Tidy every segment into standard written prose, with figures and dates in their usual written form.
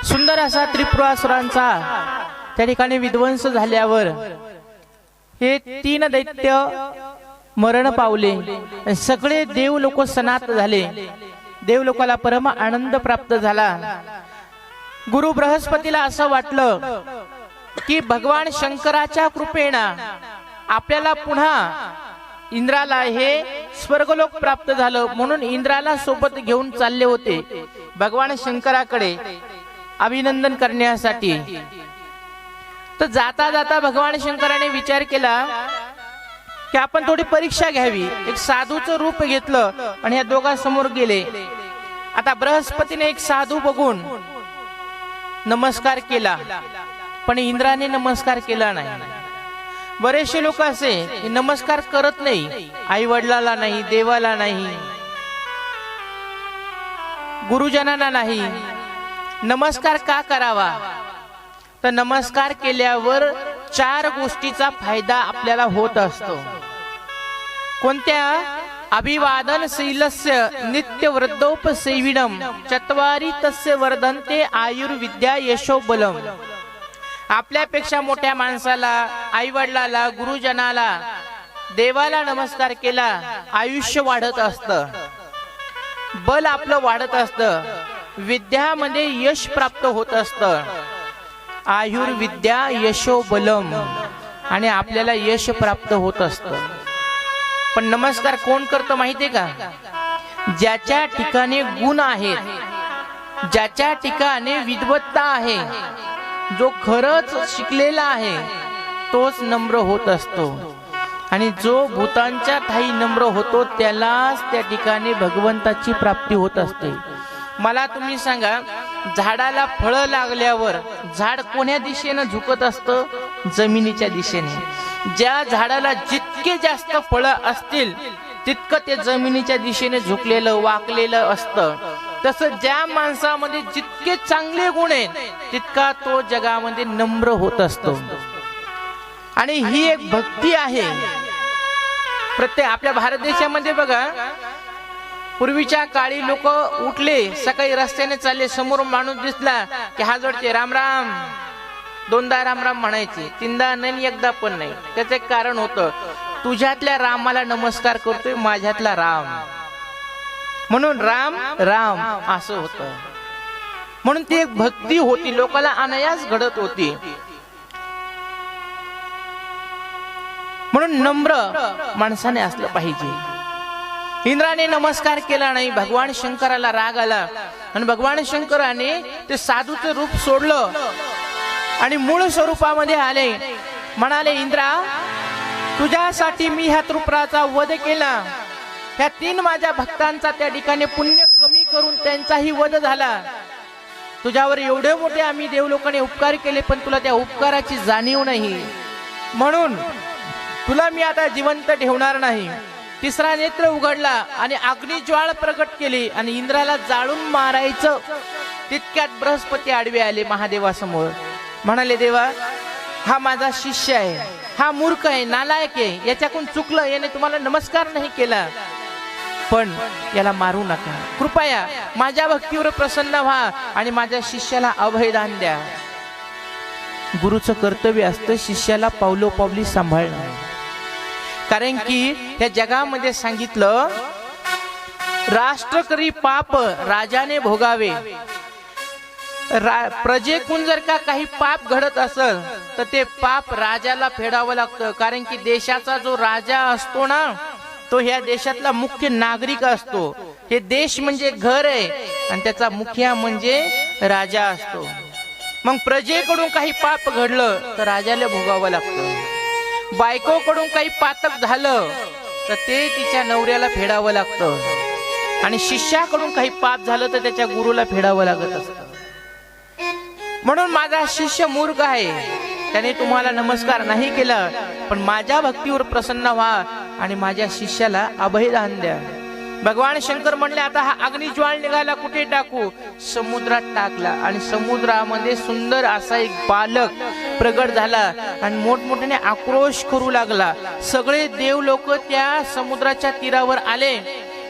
सुंदर असा त्रिपुरासुरांचा त्या ठिकाणी विध्वंस झाल्यावर हे 3 दैत्य मरण पावले। सगळे देव लोक सनात झाले। देव लोकाला परम आनंद प्राप्त झाला। गुरु बृहस्पतीला असं वाटलं की भगवान शंकराच्या कृपेने आपल्याला पुन्हा इंद्राला हे स्वर्गलोक प्राप्त झालं, म्हणून इंद्राला सोबत घेऊन चालले होते भगवान शंकराकडे अभिनंदन करण्यासाठी। तर जाता जाता भगवान शंकराने विचार केला की आपण थोडी परीक्षा घ्यावी। एक साधूचं रूप घेतलं आणि या दोघांसमोर गेले। आता बृहस्पतीने एक साधू बघून नमस्कार केला, पण इंद्राने नमस्कार केला नाही। बरेचसे लोक असे की नमस्कार करत नाही, आई वडिलाला नाही, देवाला नाही, गुरुजनांना नाही। नमस्कार का करावा? तर नमस्कार केल्यावर 4 गोष्टीचा फायदा आपल्याला होत असतो। कोणत्या? अभिवादनशीलस्य नित्य वृद्धोपसेविनम चत्वारी तस्य वर्धन्ते आयुर्विद्या यशोबलम। आपल्यापेक्षा मोठ्या माणसाला, आई वडिलाला, गुरुजनाला, देवाला नमस्कार केला, आयुष्य वाढत असतं, बल आपलं वाढत असतं, विद्यामध्ये यश प्राप्त होत असतं। आयुर्विद्या यशोबलम, आणि आपल्याला यश प्राप्त होत असतं। पण नमस्कार कोण करतं माहितीये का? ज्याच्या ठिकाणी गुण आहेत, ज्याच्या ठिकाणी विद्वत्ता आहे, जो खरंच शिकलेला आहे तोच नम्र होत असतो। आणि जो भूतांच्या ठाई नम्र होतो त्यालाच त्या ठिकाणी भगवंताची प्राप्ती होत असते। मला तुम्ही सांगा, झाडाला फळं लागल्यावर झाड कोण्या दिशेने झुकत असतं? जमिनीच्या दिशेने। ज्या झाडाला जितके जास्त फळं असतील तितकं ते जमिनीच्या दिशेने झुकलेलं, वाकलेलं असतं। तसं ज्या माणसामध्ये जितके चांगले गुण आहेत तितका तो जगामध्ये नम्र होत असतो। आणि ही एक भक्ती आहे। प्रत्येक आपल्या भारत देशामध्ये बघा, पूर्वीच्या काळी लोक उठले, सकाळी रस्त्याने चालले, समोर माणूस दिसला की हात जोडते, राम राम, 2दा राम राम म्हणायचे, 3दा नाही, 1दा पण नाही। त्याचं एक कारण होतं, तुझ्यातल्या रामाला नमस्कार करतोय, माझ्यातला राम, म्हणून राम राम असं होतं। म्हणून ती एक भक्ती होती, लोकांना अनायास घडत होती। म्हणून नम्र माणसाने असलं पाहिजे। इंद्राने नमस्कार केला नाही, भगवान शंकराला राग आला आणि भगवान शंकराने ते साधूचं रूप सोडलं आणि मूळ स्वरूपामध्ये आले। म्हणाले, इंद्रा, तुझ्यासाठी मी ह्या त्रिपुराचा वध केला, ह्या 3 माझ्या भक्तांचा त्या ठिकाणी पुण्य कमी करून त्यांचाही वध झाला। तुझ्यावर एवढे मोठे आम्ही देवलोकाने उपकार केले, पण तुला त्या उपकाराची जाणीव नाही, म्हणून तुला मी आता जिवंत ठेवणार नाही। 3रा नेत्र उघडला आणि अग्निज्वाळ प्रकट केली आणि इंद्राला जाळून मारायचं, तितक्यात बृहस्पती आडवे आले महादेवासमोर। म्हणाले, देवा, हा माझा शिष्य आहे, हा मूर्ख आहे, नालायक आहे, याच्याकडून चुकलं, याने तुम्हाला नमस्कार नाही केला, पण याला मारू नका, कृपया माझ्या भक्तीवर प्रसन्न व्हा आणि माझ्या शिष्याला अभयदान द्या। गुरुचं कर्तव्य असतं शिष्याला पावलोपावली सांभाळणं, कारण की त्या जगामध्ये सांगितलं, राष्ट्र करी पाप राजाने भोगावे। प्रजेकून जर का काही पाप घडत असेल तर ते पाप राजाला फेडावं लागतं, कारण की देशाचा जो राजा असतो ना, तो ह्या देशातला मुख्य नागरिक असतो। हे देश म्हणजे घर आहे आणि त्याचा मुखिया म्हणजे राजा असतो। मग प्रजेकडून काही पाप घडलं तर राजाला भोगावं लागतं। बायकोकडून काही पातक झालं तर ते तिच्या नवऱ्याला फेडावं लागतं, आणि शिष्याकडून काही पाप झालं तर त्याच्या गुरुला फेडावं लागत असतं। म्हणून माझा शिष्य मूर्ख आहे, त्याने तुम्हाला नमस्कार नाही केला, पण माझ्या भक्तीवर प्रसन्न व्हा आणि माझ्या शिष्याला अभयदान द्या। भगवान शंकर म्हणले, आता हा अग्निज्वाळ निघाला, कुठे टाकू? समुद्रात टाकला आणि समुद्रामध्ये सुंदर असा एक बालक प्रगट झाला आणि मोठमोठ्याने आक्रोश करू लागला। सगळे देव लोक त्या समुद्राच्या तीरावर आले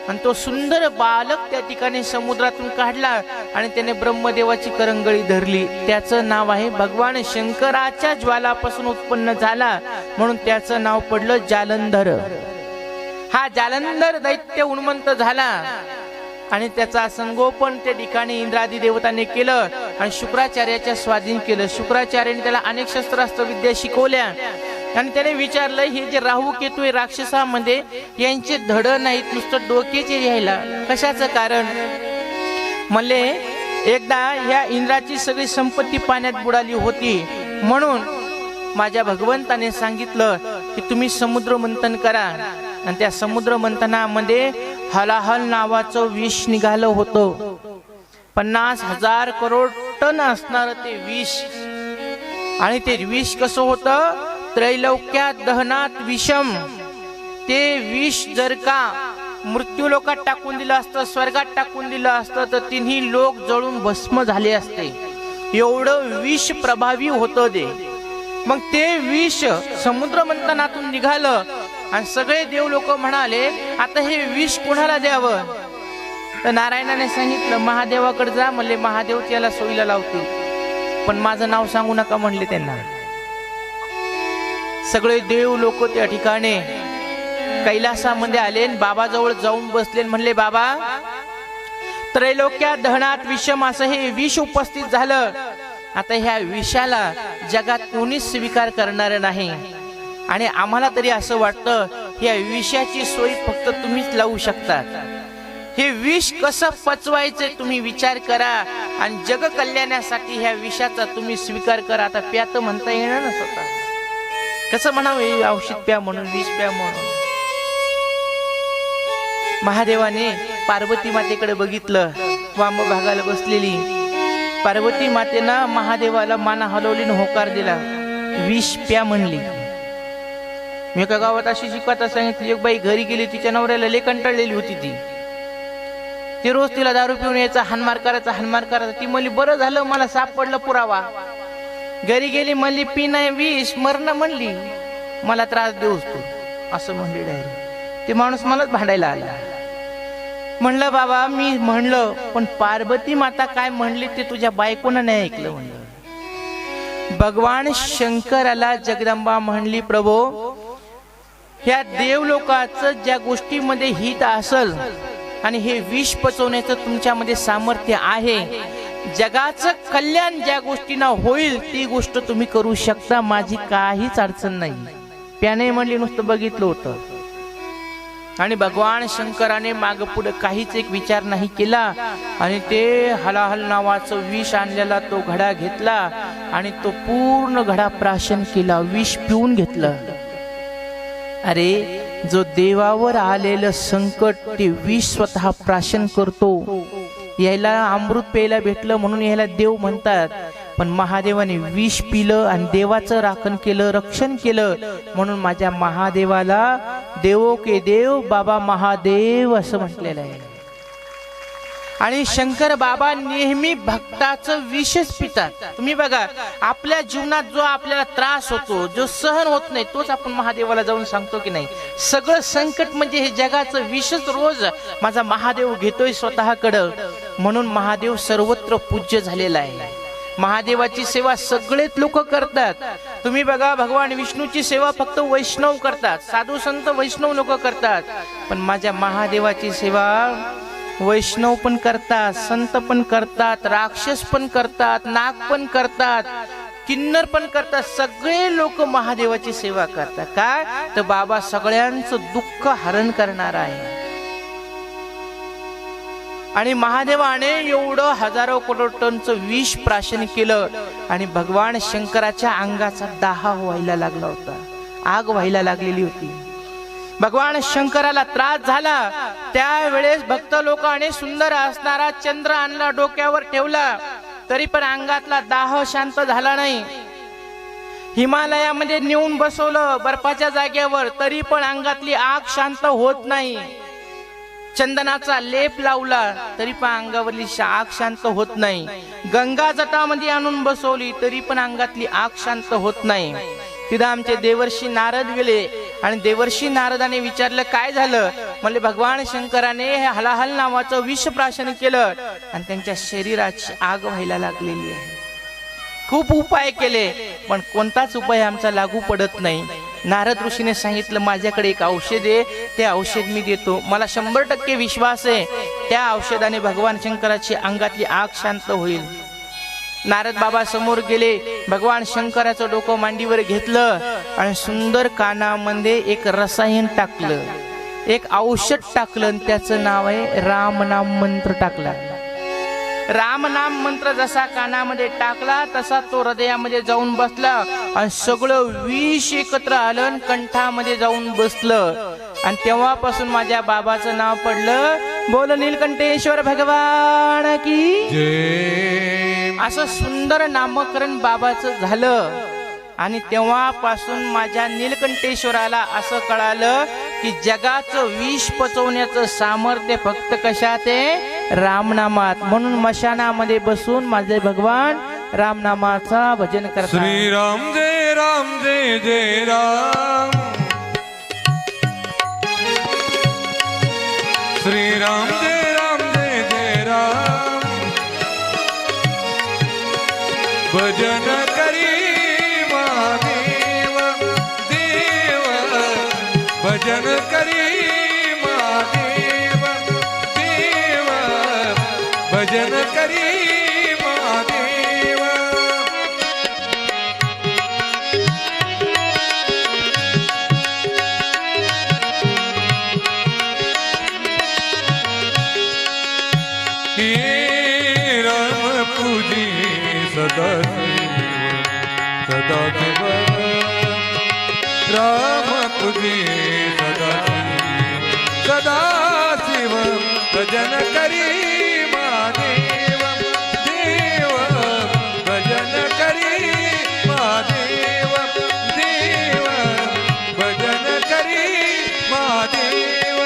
आणि तो सुंदर बालक त्या ठिकाणी समुद्रातून काढला आणि त्याने ब्रह्मदेवाची करंगळी धरली. त्याचं नाव आहे भगवान शंकराच्या ज्वालापासून उत्पन्न झाला म्हणून त्याचं नाव पडलं जालंधर. हा जालंधर दैत्य उन्मंत झाला आणि त्याचा संगोपन त्या ठिकाणी इंद्रादी देवतांनी केलं आणि शुक्राचार्याच्या स्वाधीन केलं. शुक्राचार्याने त्याला अनेक शस्त्रास्त्र विद्या शिकवल्या आणि त्याने विचारलं, हे जे राहू केतू आहे राक्षसामध्ये यांचे धड नाहीत, नुसतं डोकेचे यायला कशाचं कारण? म्हणले एकदा ह्या इंद्राची सगळी संपत्ती पाण्यात बुडाली होती म्हणून माझ्या भगवंताने सांगितलं की तुम्ही समुद्र मंथन करा. आणि त्या समुद्र मंथनामध्ये हलाहल नावाचं विष निघालं होतं. 50,000 करोड टन असणार ते विष. आणि ते विष कसं होतं? त्रैलोक्यात दहनात विषम. ते विष जर का मृत्यू लोकात टाकून दिलं असतं, स्वर्गात टाकून दिलं असतं तर तिन्ही लोक जळून भस्म झाले असते. एवढं विष प्रभावी होतं ते. मग ते विष समुद्र मंथनातून निघालं आणि सगळे देव लोक म्हणाले आता हे विष कोणाला द्यावं? तर नारायणाने सांगितलं महादेवाकडे जा. म्हणले महादेव त्याला सोयीला लावतील, पण माझं नाव सांगू नका म्हणले त्यांना. सगळे देव लोक त्या ठिकाणी कैलासामध्ये आले, बाबाजवळ जाऊन बसले. म्हणले बाबा, त्रैलोक्यात दहनात विषम असं हे विष उपस्थित झालं. आता ह्या विषाला जगात कोणीच स्वीकार करणार नाही आणि आम्हाला तरी असं वाटतं ह्या विषाची सोय फक्त तुम्हीच लावू शकतात. हे विष कसं पचवायचं तुम्ही विचार करा आणि जग कल्याणासाठी ह्या विषाचा तुम्ही स्वीकार करा. आता प्या तर म्हणता येणार ना स्वतः, कसं म्हणावं औषध प्या म्हणून, विष प्या म्हणून. महादेवाने पार्वती मातेकडे बघितलं, वाम भागाला बसलेली पार्वती मातेनं महादेवाला माना हलवली न होकार दिला, विष प्या म्हणली. मी एका गावात अशी शिकवता सांगितली, एक बाई घरी गेली, तिच्या नवऱ्याला लय कंटाळलेली होती ती रोज तिला दारू पिऊन यायचा, हानमार करायचा. ती म्हणली बरं झालं मला सापडलं पुरावा. घरी गेली, म्हणली पी नाही विष मरण म्हणली, मला त्रास देऊस तू असं म्हणली डायरेक्ट. ते माणूस मलाच भांडायला आला. म्हणलं बाबा मी म्हणलं पण पार्वती माता काय म्हणली ते तुझ्या बायकोनं नाही ऐकलं. म्हणलं भगवान शंकराला जगदंबा म्हणली प्रभो, ह्या देवलोकाचं ज्या गोष्टीमध्ये हित असल आणि हे विष पचवण्याचं तुमच्यामध्ये सामर्थ्य आहे, जगाचं कल्याण ज्या गोष्टीनं होईल ती गोष्ट तुम्ही करू शकता, माझी काहीच अडचण नाही. त्याने म्हणली, नुसतं बघितलं होतं. आणि भगवान शंकराने माग पुढे काहीच एक विचार नाही केला आणि ते हलाहल नावाचं विष आणलेला तो घडा घेतला आणि तो पूर्ण घडा प्राशन केला, विष पिऊन घेतलं. अरे जो देवावर आलेलं संकट ते विष स्वतः प्राशन करतो. यायला अमृत प्यायला भेटलं म्हणून यायला देव म्हणतात, पण महादेवाने विष पिलं आणि देवाचं राखण केलं, रक्षण केलं. म्हणून माझ्या महादेवाला देवो के देव बाबा महादेव असं म्हटलेलं आहे. आणि शंकर बाबा नेहमी भक्ताचं विषच पितात. तुम्ही बघा आपल्या जीवनात जो आपल्याला त्रास होतो, जो सहन होत नाही, तोच आपण महादेवाला जाऊन सांगतो की नाही. सगळं संकट म्हणजे हे जगाचं विषच रोज माझा महादेव घेतोय स्वतःकडं. म्हणून महादेव सर्वत्र पूज्य झालेला आहे. महादेवाची सेवा सगळेच लोक करतात. तुम्ही बघा भगवान विष्णूची सेवा फक्त वैष्णव करतात, साधू संत वैष्णव लोक करतात. पण माझ्या महादेवाची सेवा वैष्णव पण करतात, संत पण करतात, राक्षस पण करतात, नाग पण करतात, किन्नर पण करतात. सगळे लोक महादेवाची सेवा करतात. काय तर बाबा सगळ्यांचं दुःख हरण करणार आहे. आणि महादेवाने एवढं हजारो करोड टनचं विष प्राशन केलं आणि भगवान शंकराच्या अंगाचा दाह व्हायला लागला होता, आग व्हायला लागलेली होती. भगवान शंकराला त्रास झाला. त्यावेळेस भक्त लोकांनी सुंदर असणारा चंद्र आणला, डोक्यावर ठेवला, तरी पण अंगातला दाह शांत झाला नाही. हिमालयामध्ये नेऊन बसवलं बर्फाच्या जागेवर, तरी पण अंगातली आग शांत होत नाही. चंदनाचा लेप लावला तरी पण अंगावरली आग शांत होत नाही. गंगा जटामध्ये आणून बसवली तरी पण अंगातली आग शांत होत नाही. तिथं आमचे देवर्षी नारद गेले आणि देवर्षी नारदाने विचारलं काय झालं. म्हणले भगवान शंकराने हलाहल नावाचं विष प्राशन केलं आणि त्यांच्या शरीराची आग व्हायला लागलेली आहे. खूप उपाय केले पण कोणताच उपाय आमचा लागू पडत नाही. नारद ऋषीने सांगितलं माझ्याकडे एक औषध आहे, ते औषध मी देतो, मला 100% विश्वास आहे त्या औषधाने भगवान शंकराची अंगातली आग शांत होईल. नारद बाबा समोर गेले, भगवान शंकराचं डोकं मांडीवर घेतलं आणि सुंदर कानामध्ये एक रसायन टाकलं, एक औषध टाकलं आणि त्याचं नाव आहे राम नाम मंत्र टाकला. राम नाम मंत्र जसा कानामध्ये टाकला तसा तो हृदयामध्ये जाऊन बसला आणि सगळं विष एकत्र आलं आणि कंठामध्ये जाऊन बसलं. आणि तेव्हापासून माझ्या बाबाचं नाव पडलं बोल नीलकंठेश्वर भगवान की जय. असं सुंदर नामकरण बाबाचं झालं. आणि तेव्हापासून माझ्या नीलकंठेश्वराला असं कळालं की जगाचं विष पचवण्याचं सामर्थ्य फक्त कशात आहे, रामनामात. म्हणून मशानामध्ये बसून माझे भगवान रामनामाचा भजन करतात. श्री राम जय जय राम, श्री राम जय जय राम, भजन करी महादेव देव, भजन करी महादेव देव, भजन करी महादेव. हे राम पूजी सदा सदा राम पूजी सदा सदा शिव, भजन करी महादेव देव, भजन करी महादेव देव, भजन करी महादेव.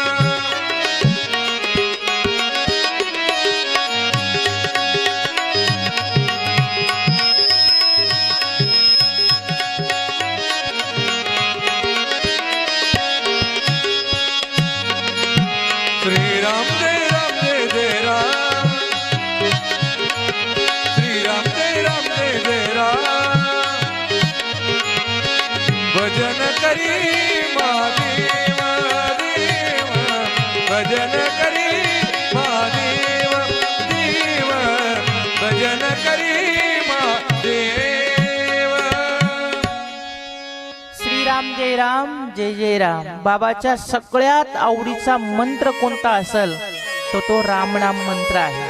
श्री राम जय जय राम, श्री राम जय राम, भजन करी महादेव देव, भजन करी महादेव देव, भजन करी महादेव. श्रीराम जय जय राम. बाबाच्या सगळ्यात आवडीचा मंत्र कोणता असेल तो रामनाम मंत्र आहे.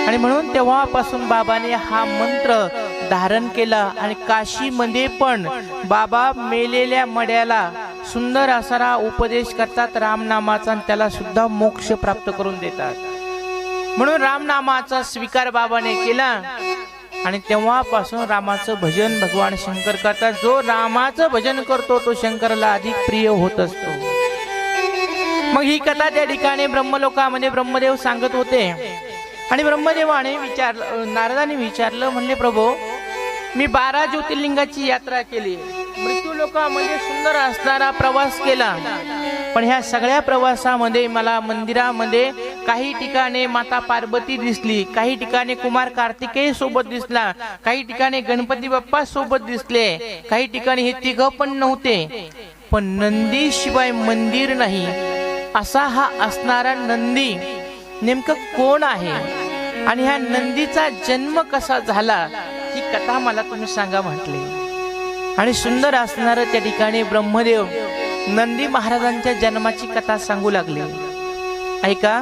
आणि म्हणून तेव्हापासून बाबाने हा मंत्र धारण केला. आणि काशीमध्ये पण बाबा मेलेल्या मड्याला सुंदर असा उपदेश करतात रामनामाचा आणि त्याला सुद्धा मोक्ष प्राप्त करून देतात. म्हणून रामनामाचा स्वीकार बाबाने केला आणि तेव्हापासून रामाचं भजन भगवान शंकर करतात. जो रामाचं भजन करतो तो शंकराला अधिक प्रिय होत असतो. मग ही कथा त्या ठिकाणी ब्रह्मलोकामध्ये ब्रह्मदेव सांगत होते. आणि ब्रह्मदेवाने नारदाने विचारलं, म्हणले प्रभू मी 12 ज्योतिर्लिंगाची यात्रा केली, मृत्यू लोकामध्ये सुंदर असणारा प्रवास केला, पण ह्या सगळ्या प्रवासामध्ये मला मंदिरामध्ये काही ठिकाणी माता पार्वती दिसली, काही ठिकाणी कुमार कार्तिकेय सोबत दिसला, काही ठिकाणी गणपती बाप्पा सोबत दिसले, काही ठिकाणी हे तिघ पण नव्हते. पण नंदी शिवाय मंदिर नाही असा हा असणारा नंदी नेमकं कोण आहे आणि ह्या नंदीचा जन्म कसा झाला ही कथा मला तुम्ही सांगा म्हटले. आणि सुंदर असणार त्या ठिकाणी ब्रह्मदेव नंदी महाराजांच्या जन्माची कथा सांगू लागले. ऐका.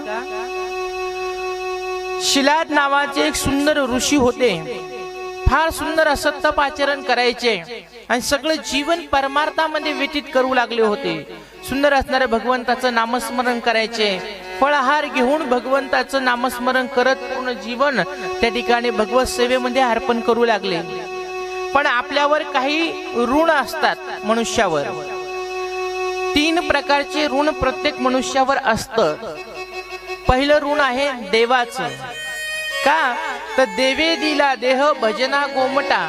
शिलाद नावाचे एक सुंदर ऋषी होते. फार सुंदर असं तप आचरण करायचे आणि सगळं जीवन परमार्थामध्ये व्यतीत करू लागले होते. सुंदर असणारे भगवंताचं नामस्मरण करायचे, फळाहार घेऊन भगवंताचं नामस्मरण करत पूर्ण जीवन त्या ठिकाणी भगवत सेवेमध्ये अर्पण करू लागले. पण आपल्यावर काही ऋण असतात मनुष्यावर. 3 प्रकारचे ऋण प्रत्येक मनुष्यावर असतं. पहिलं ऋण आहे देवाचं. का तर देवे दिला देह भजना गोमटा,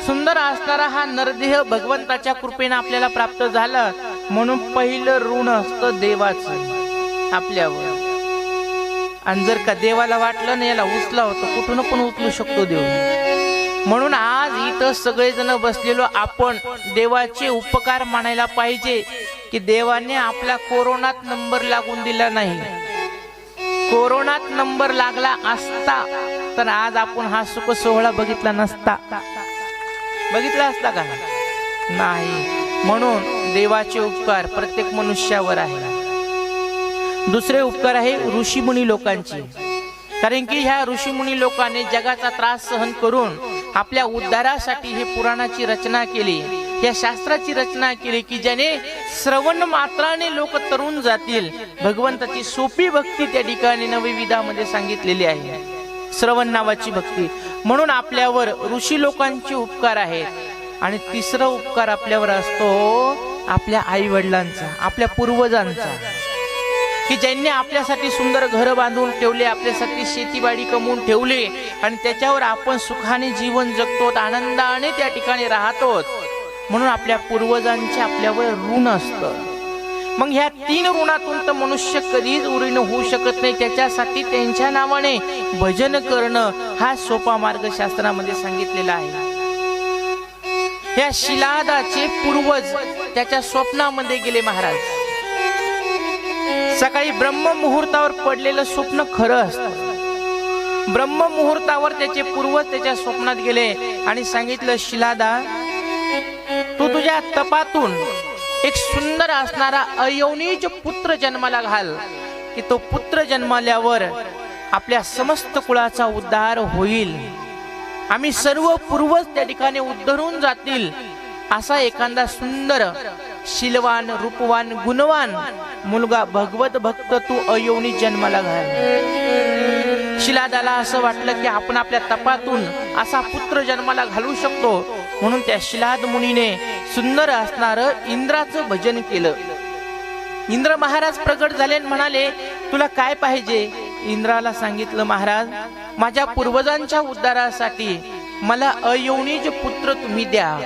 सुंदर असणारा हा नरदेह भगवंताच्या कृपेने आपल्याला प्राप्त झाला, म्हणून पहिलं ऋण असतं देवाचं आपल्यावर. आणि जर का देवाला वाटलं ना याला उचला होतं, कुठून पण उचलू शकतो देव. म्हणून आज इथं सगळेजण बसलेलो आपण देवाचे उपकार मानायला पाहिजे की देवाने आपला कोरोनात नंबर लागून दिला नाही. कोरोनात नंबर लागला असता तर आज आपण हा सुख सोहळा बघितला नसता. बघितला असता का? नाही. म्हणून देवाचे उपकार प्रत्येक मनुष्यावर आहे. दुसरे उपकार आहे ऋषीमुनी लोकांची. कारण की ह्या ऋषीमुनी लोकांनी जगाचा त्रास सहन करून आपल्या उद्धारासाठी हे पुराणाची रचना केली, या शास्त्राची रचना केली की ज्याने श्रवण मात्राने लोक तरुण जातील. भगवंताची सोपी भक्ती त्या ठिकाणी नवविधामध्ये सांगितलेली आहे, श्रवण नावाची भक्ती. म्हणून आपल्यावर ऋषी लोकांचे उपकार आहेत. आणि तिसरा उपकार आपल्यावर असतो आपल्या आई वडिलांचा, आपल्या पूर्वजांचा, की ज्यांनी आपल्यासाठी सुंदर घर बांधून ठेवले, आपल्यासाठी शेतीबाडी कमवून ठेवले आणि त्याच्यावर आपण सुखाने जीवन जगतो, आनंदाने त्या ठिकाणी राहतो. म्हणून आपल्या पूर्वजांचे आपल्यावर ऋण असतं. मग ह्या 3 ऋणातून तर मनुष्य कधीच उरीन होऊ शकत नाही. त्याच्यासाठी त्यांच्या नावाने भजन करणं हा सोपा मार्ग शास्त्रामध्ये सांगितलेला आहे. या शिलादाचे पूर्वज त्याच्या स्वप्नामध्ये गेले महाराज. सकाळी ब्रह्म मुहूर्तावर पडलेलं स्वप्न खरं असतं. ब्रह्म मुहूर्तावर त्याचे पूर्वज त्याच्या स्वप्नात गेले आणि सांगितलं, शिलादा तू तुझ्या तपातून एक सुंदर असणारा अयौनिज पुत्र जन्माला घाल, की तो पुत्र जन्माल्यावर आपल्या समस्त कुळाचा उद्धार होईल. आम्ही सर्व पूर्वज त्या ठिकाणी उद्धरून जातील. असा एखादा सुंदर शीलवान रूपवान गुणवान मुलगा भगवत भक्त तू अयौनी जन्माला घाल. शिलादाला असं वाटलं की आपण आपल्या तपातून असा पुत्र जन्माला घालू शकतो. म्हणून त्या शिलाद मुनीने सुंदर असणारं इंद्राचं भजन केलं. इंद्र महाराज प्रगट झाले आणि म्हणाले, तुला काय पाहिजे? इंद्राला सांगितलं, महाराज माझ्या पूर्वजांच्या उद्धारासाठी मला अयौनिज पुत्र तुम्ही द्या.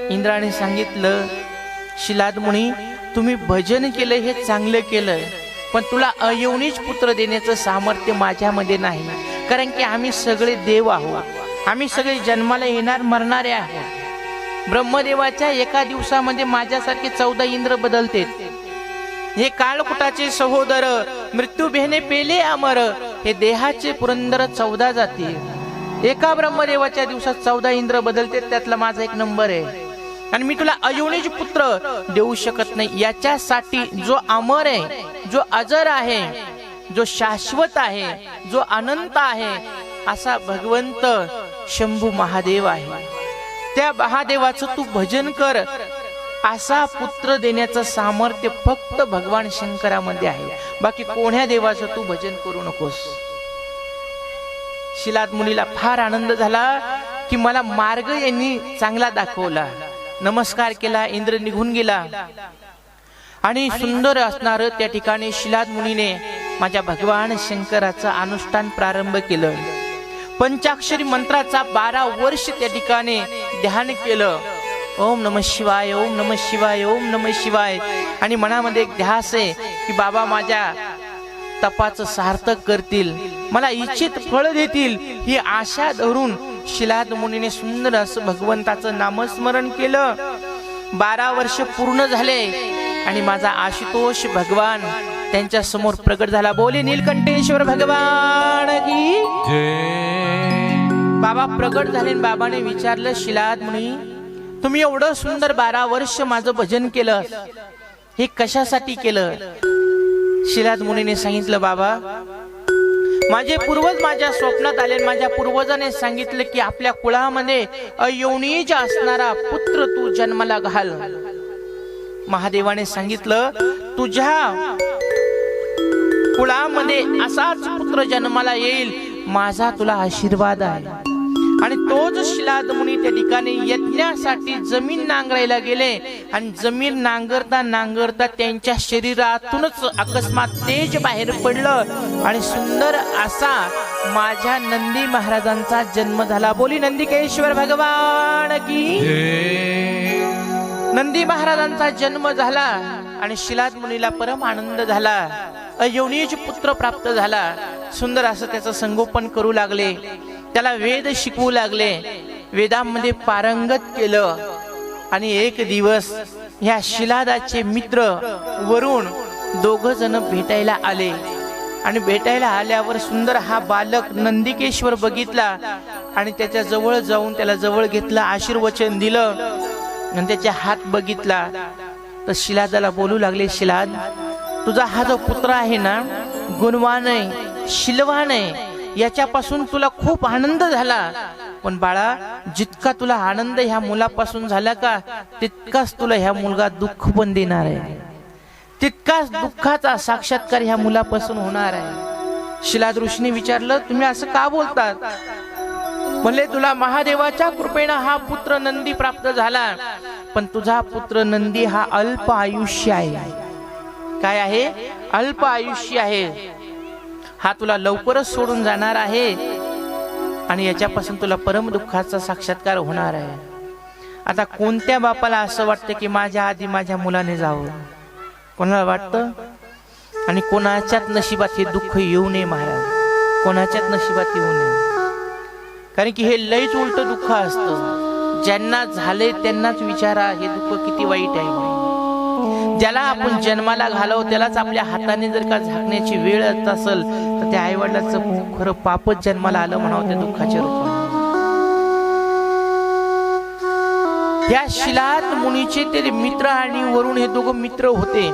इंद्राने सांगितलं, शिलाद मुनी तुम्ही भजन केलं हे चांगलं केलं, पण तुला अयौनिज पुत्र देण्याचं सामर्थ्य माझ्यामध्ये नाही. कारण की आम्ही सगळे देव आहोत, आम्ही सगळे जन्माला येणार मरणारे आहोत. ब्रह्मदेवाच्या एका दिवसामध्ये माझ्यासारखे 14 इंद्र बदलते. हे काळकुटाचे सहोदर मृत्यू बेहने पेले अमर, हे देहाचे पुरंदर 14 जाती. एका ब्रह्मदेवाच्या दिवसात 14 इंद्र बदलते, त्यातला माझा एक नंबर आहे. आणि मी तुला अयौनिज पुत्र देऊ शकत नाही. याच्यासाठी जो अमर आहे, जो अजर आहे, जो शाश्वत आहे, जो अनंत आहे, असा भगवंत शंभू महादेव आहे. त्या महादेवाचं तू भजन कर. असा पुत्र देण्याचं सामर्थ्य फक्त भगवान शंकरामध्ये आहे. बाकी कोण्या देवाचं तू भजन करू नकोस. शिलाद मुनीला फार आनंद झाला की मला मार्ग यांनी चांगला दाखवला. नमस्कार केला, इंद्र निघून गेला. आणि सुंदर असणार त्या ठिकाणी शिलाद मुनीने माझ्या भगवान शंकराचं अनुष्ठान प्रारंभ केलं. पंचाक्षरी मंत्राचा 12 वर्ष त्या ठिकाणी ध्यान केलं. ओम नमः शिवाय, ओम नमः शिवाय, ओम नमः शिवाय. आणि मनामध्ये एक ध्यास आहे की बाबा माझ्या तपाचं सार्थक करतील, मला इच्छित फळ देतील, ही आशा धरून शिलाद मुनीने सुंदर असं भगवंताचं नामस्मरण केलं. 12 वर्ष पूर्ण झाले आणि माझा आशुतोष भगवान त्यांच्या समोर प्रगट झाला. बोले नीलकंठेश्वर भगवान की जय. बाबा प्रगट झाले. बाबाने विचारलं, शिलाद मुनी तुम्ही एवढं सुंदर 12 वर्ष माझं भजन केलं, हे कशासाठी केलं? शिलाद मुनीने सांगितलं, बाबा माझे पूर्वज माझ्या स्वप्नात आले. माझ्या पूर्वजाने सांगितलं की आपल्या कुळामध्ये अयौनिज असणारा पुत्र तू जन्माला घाल. महादेवाने सांगितलं, तुझ्या कुळामध्ये असाच पुत्र जन्माला येईल, माझा तुला आशीर्वाद आहे. आणि तोच शिलाद मुनी त्या ठिकाणी यज्ञासाठी जमीन नांगरायला गेले. आणि जमीन नांगरता नांगरता त्यांच्या शरीरातूनच अकस्मात तेज बाहेर पडलं आणि सुंदर असा माझ्या नंदी महाराजांचा जन्म झाला. बोली नंदिकेश्वर भगवान की. नंदी महाराजांचा जन्म झाला आणि शिलाद मुनीला परम आनंद झाला. अयोनीज पुत्र प्राप्त झाला. सुंदर असं त्याचं संगोपन करू लागले. त्याला वेद शिकवू लागले. वेदांमध्ये पारंगत केलं. आणि एक दिवस ह्या शिलादाचे मित्र वरुण दोघ जण भेटायला आले. आणि भेटायला आल्यावर सुंदर हा बालक नंदिकेश्वर बघितला आणि त्याच्या जवळ जाऊन त्याला जवळ घेतलं, आशीर्वचन दिलं आणि त्याचे हात बघितला. तर शिलादाला बोलू लागले, शिलाद, तुझा हा जो पुत्र आहे ना, गुणवान आहे, शिलवान आहे, याच्यापासून तुला खूप आनंद झाला. पण बाळा, जितका तुला आनंद ह्या मुलापासून झाला का, तितकाच तुला ह्या मुलगा दुःख पण देणार आहे. तितकाच दुःखाचा साक्षात्कार ह्या मुलापासून होणार आहे. शिलाद ऋषीने विचारलं, तुम्ही असं का बोलतात? म्हणले, तुला महादेवाच्या कृपेने हा पुत्र नंदी प्राप्त झाला, पण तुझा पुत्र नंदी हा अल्प आयुष्य आहे. काय आहे? अल्प आयुष्य आहे. हा तुला लवकरच सोडून जाणार आहे आणि याच्यापासून तुला परम दुःखाचा साक्षात्कार होणार आहे. आता कोणत्या बापाला असं वाटतं की माझ्या आधी माझ्या मुलाने जावं? कोणाला वाटतं? आणि कोणाच्याच नशिबात हे दुःख येऊ नये महाराज, कोणाच्याच नशिबात येऊ नये. कारण की हे लयच उलट दुःख असतं. ज्यांना झाले त्यांनाच विचारा हे दुःख किती वाईट आहे. ज्याला आपण जन्माला घालव त्यालाच आपल्या हाताने जर का झाकण्याची वेळ येत असेल तर त्या आईवडिलाचं खरं पापच जन्माला आलं म्हणावं त्या दुःखाच्या रूपाने. त्या शिलाद मुनीचे ते मित्र आणि वरुण हे दोघं मित्र होते.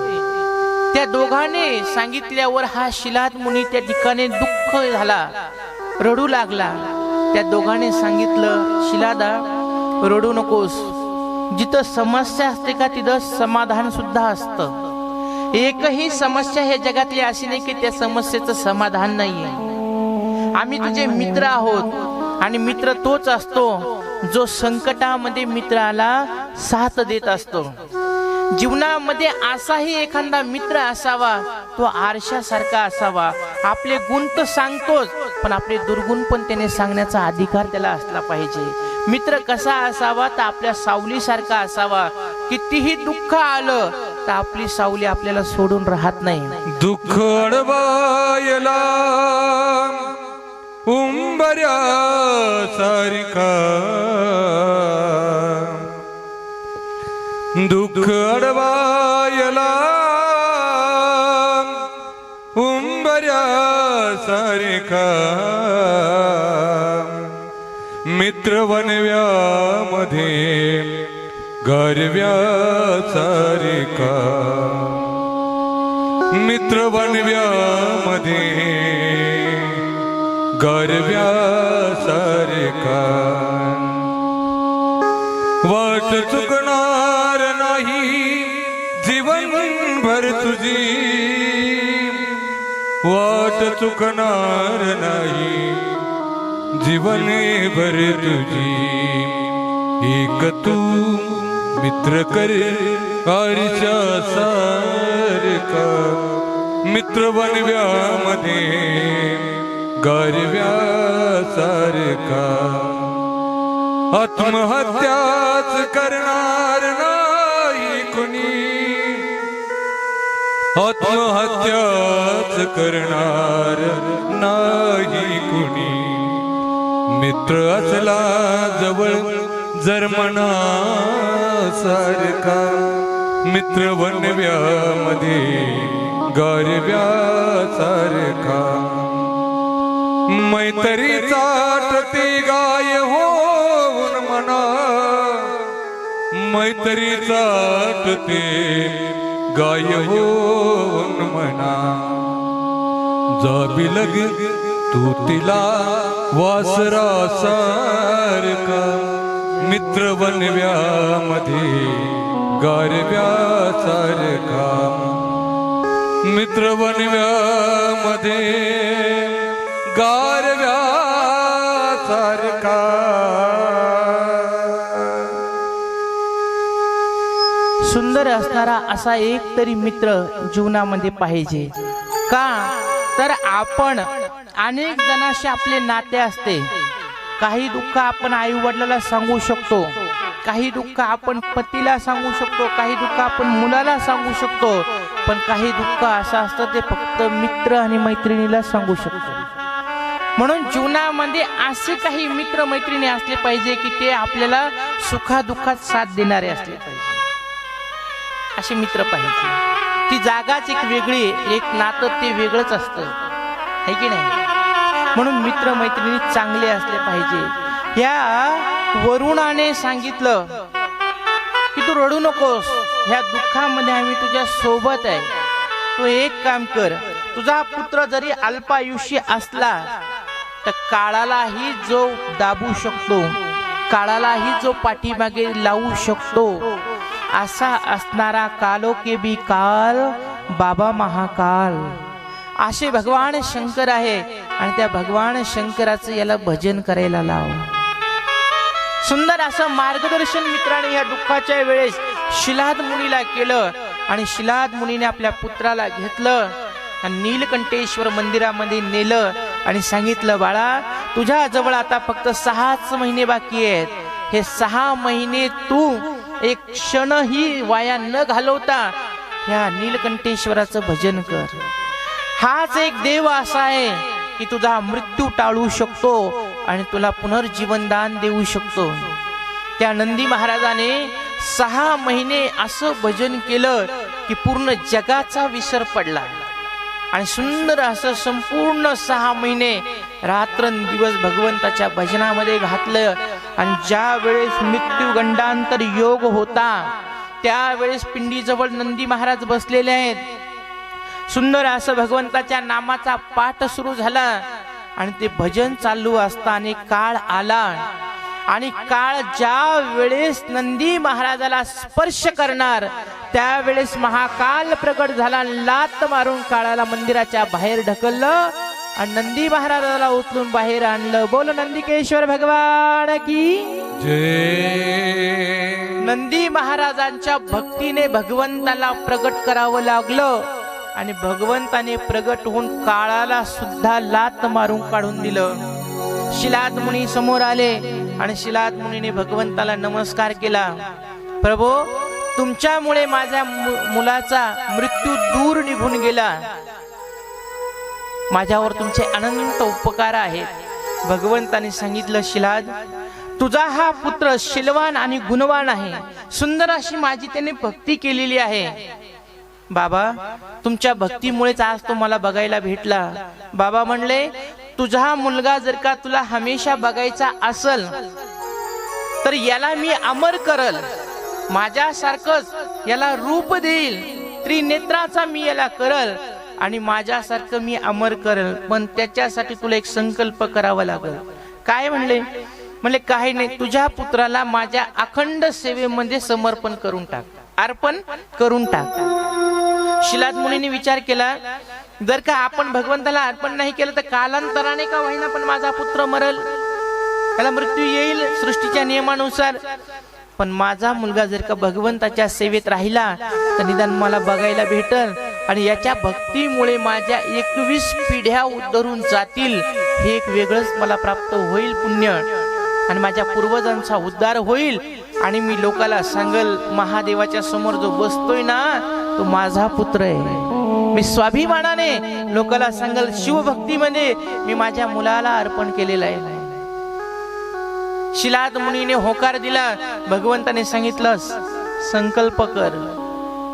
त्या दोघांनी सांगितल्यावर हा शिलाद मुनी त्या ठिकाणी दुःख झाला, रडू लागला. त्या दोघांनी सांगितलं, शिलादा, रडू नकोस. जिथं समस्या असते का तिथं समाधान सुद्धा असतं. एकही समस्या हे जगातली अशी नाही की त्या समस्येचं समाधान नाहीये. आम्ही तुझे मित्र आहोत आणि मित्र तोच असतो जो संकटामध्ये मित्राला साथ देत असतो. जीवनामध्ये असाही एखादा मित्र असावा, तो आरशासारखा असावा. आपले गुण तर सांगतोच, पण आपले दुर्गुण पण त्याने सांगण्याचा अधिकार त्याला असला पाहिजे. मित्र कसा असावा? तर आपल्या सावलीसारखा असावा. कितीही दुःख आलं तर आपली सावली आपल्याला सोडून राहत नाही. दुःख अडवायला उंबऱ्या सारिका, दुःख अडवायला उंबऱ्या सारिका, मित्र वनव्यामध्ये गरव्या सारिका, मित्र वनव्यामध्ये गरव्या सारिका. वाट चुकणार नाही जीवनभर तुझी, वाट चुकणार नाही जीवनभर तुझी. एक तू मित्र कर आरशा सारखा, मित्र वनव्यामध्ये गरव्या सारखा. आत्महत्याच करणार नाही कुणी, आत्महत्याच करणार नाही कुणी. मित्र असला जवळ जर मना सारखा, मित्र वनव्यामध्ये गरव्या सारखा. मैत्रीचा ते गाय होऊन म्हणा, मैत्रीचा ते गाय होऊन म्हणा. जा बिलग तू तिला वासरा सारखा, मित्र वनव्यामध्ये गारव्या सारखा, मित्र वनव्यामध्ये गारव्या सारखा. सुंदर असणारा असा एक तरी मित्र जीवनामध्ये पाहिजे. का? तर आपण अनेक जणांशी आपले नाते असते. काही दुःख आपण आई वडिलाला सांगू शकतो, काही दुःख आपण पतीला सांगू शकतो, काही दुःख आपण मुलाला सांगू शकतो, पण काही दुःख असं असतं ते फक्त मित्र आणि मैत्रिणीला सांगू शकतो. म्हणून जीवनामध्ये असे काही मित्र मैत्रिणी असले पाहिजे की ते आपल्याला सुखादुःखात साथ देणारे असले पाहिजे. असे मित्र पाहिजे. ती जागाच एक वेगळी, एक नातं ते वेगळंच असतं, है की नाही? म्हणून मित्र मैत्रिणी चांगले असले पाहिजे. या वरुणाने सांगितलं की तू रडू नकोस, ह्या दुःखामध्ये आम्ही तुझ्या सोबत आहे. तू एक काम कर, तुझा पुत्र जरी अल्पायुष्य असला तर काळालाही जो दाबू शकतो, काळालाही जो पाठीमागे लावू शकतो, असा असणारा कालो के बी काल बाबा महाकाल, असे भगवान शंकर आहे. आणि त्या भगवान शंकराचं याला भजन करायला लाव. सुंदर असं मार्गदर्शन मित्राने या दुःखाच्या वेळेस शिलाद मुनीला केलं. आणि शिलाद मुनीने आपल्या पुत्राला घेतलं आणि नीलकंठेश्वर मंदिरामध्ये नेलं आणि सांगितलं, बाळा तुझ्या जवळ आता फक्त 6च महिने बाकी आहेत. हे 6 महिने तू एक क्षणही वाया न घालवता ह्या नीलकंठेश्वराचं भजन कर. हाच एक देव असा आहे की तुझा मृत्यू टाळू शकतो आणि तुला पुनर्जीवन दान देऊ शकतो. त्या नंदी महाराजाने 6 महिने असं भजन केलं की पूर्ण जगाचा विसर पडला. आणि सुंदर असं संपूर्ण 6 महिने रात्रंदिवस भगवंताच्या भजनामध्ये घातलं. आणि ज्या वेळेस मृत्यू गंडांतर योग होता त्यावेळेस पिंडीजवळ नंदी महाराज बसलेले आहेत. सुंदर असं भगवंताच्या नामाचा पाठ सुरू झाला आणि ते भजन चालू असताना काळ आला. आणि काळ ज्या वेळेस नंदी महाराजाला स्पर्श करणार त्यावेळेस महाकाल प्रकट झाला. लात मारून काळाला मंदिराच्या बाहेर ढकललं आणि नंदी महाराजाला उचलून बाहेर आणलं. बोल नंदिकेश्वर भगवान की जय. नंदी महाराजांच्या भक्तीने भगवंताला प्रकट करावं लागलं आणि भगवंताने प्रगट होऊन काळाला सुद्धा लात मारून काढून दिलं. शिलाद मुनी समोर आले आणि शिलाद मुनीने भगवंताला नमस्कार केला. प्रभो, तुमच्यामुळे माझ्या मुलाचा मृत्यू दूर निघून गेला. माझ्यावर तुमचे अनंत उपकार आहेत. भगवंताने सांगितलं, शिलाद तुझा हा पुत्र शीलवान आणि गुणवान आहे. सुंदर अशी माझी त्याने भक्ती केलेली आहे. बाबा, तुमच्या भक्तीमुळेच आज तो मला बघायला भेटला. बाबा म्हणले, तुझा मुलगा जर का तुला हमेशा बघायचा असल तर याला मी अमर करल, माझ्यासारखंच याला रूप देईल, त्रिनेत्राचा मी याला करल आणि माझ्यासारखं मी अमर करल. पण त्याच्यासाठी तुला एक संकल्प करावा लागेल. काय म्हणले? म्हणले काही नाही, तुझ्या पुत्राला माझ्या अखंड सेवेमध्ये समर्पण करून टाक, अर्पण करून टाक. शिलाद मुनीने विचार केला, जर का आपण भगवंताला अर्पण नाही केलं तर कालांतराने का होईना पण माझा पुत्र मरल, त्याला मृत्यू येईल सृष्टीच्या नियमानुसार. पण माझा मुलगा जर का भगवंताच्या सेवेत राहिला तर निदान मला बघायला भेटल आणि याच्या भक्तीमुळे माझ्या 21 पिढ्या उद्धरून जातील. हे एक वेगळंच मला प्राप्त होईल पुण्य आणि माझ्या पूर्वजांचा उद्धार होईल. आणि मी लोकाला सांगल, महादेवाच्या समोर जो बसतोय ना तो माझा पुत्र आहे. मी स्वाभिमानाने लोकाला सांगल, शिवभक्तीमध्ये मी माझ्या मुलाला अर्पण केलेलं आहे. शिलाद मुनीने होकार दिला. भगवंताने सांगितलं, संकल्प कर.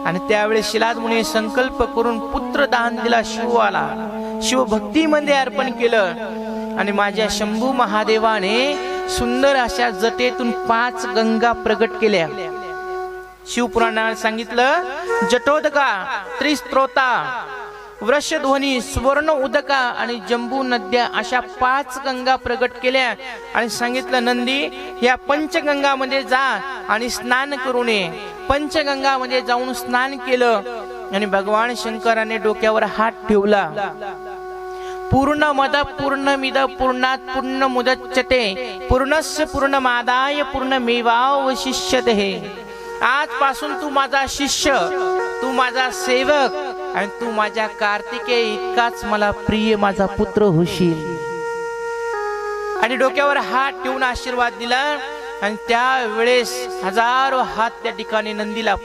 आणि त्यावेळेस शिलाद मुनीने संकल्प करून पुत्र दान दिला शिवाला. शिवभक्तीमध्ये अर्पण केलं. आणि माझ्या शंभू महादेवाने सुंदर अशा जटेतून 5 गंगा प्रगट केल्या. शिवपुराणात सांगितलं, जटोदका, त्रिस्त्रोता, वृषध्वनी, सुवर्ण उदका आणि जंबू नद्या अशा 5 गंगा प्रगट केल्या. आणि सांगितलं, नंदी या पंचगंगामध्ये जा आणि स्नान करून ये. पंचगंगामध्ये जाऊन स्नान केलं आणि भगवान शंकराने डोक्यावर हात ठेवला. पूर्णमद पूर्णमिद पूर्णात पूर्णमुदच्यते पूर्णस्य पूर्णमादाय पूर्णमेवावशिष्यते. आजपासून तू माझा शिष्य, तू माझा सेवक, आणि तू माझ्या कार्तिकेय इतकाच मला प्रिय माझा पुत्र होशील. आणि डोक्यावर हात ठेवून आशीर्वाद दिला. आणि त्यावेळेस हजारो हात त्या ठिकाणी नंदीला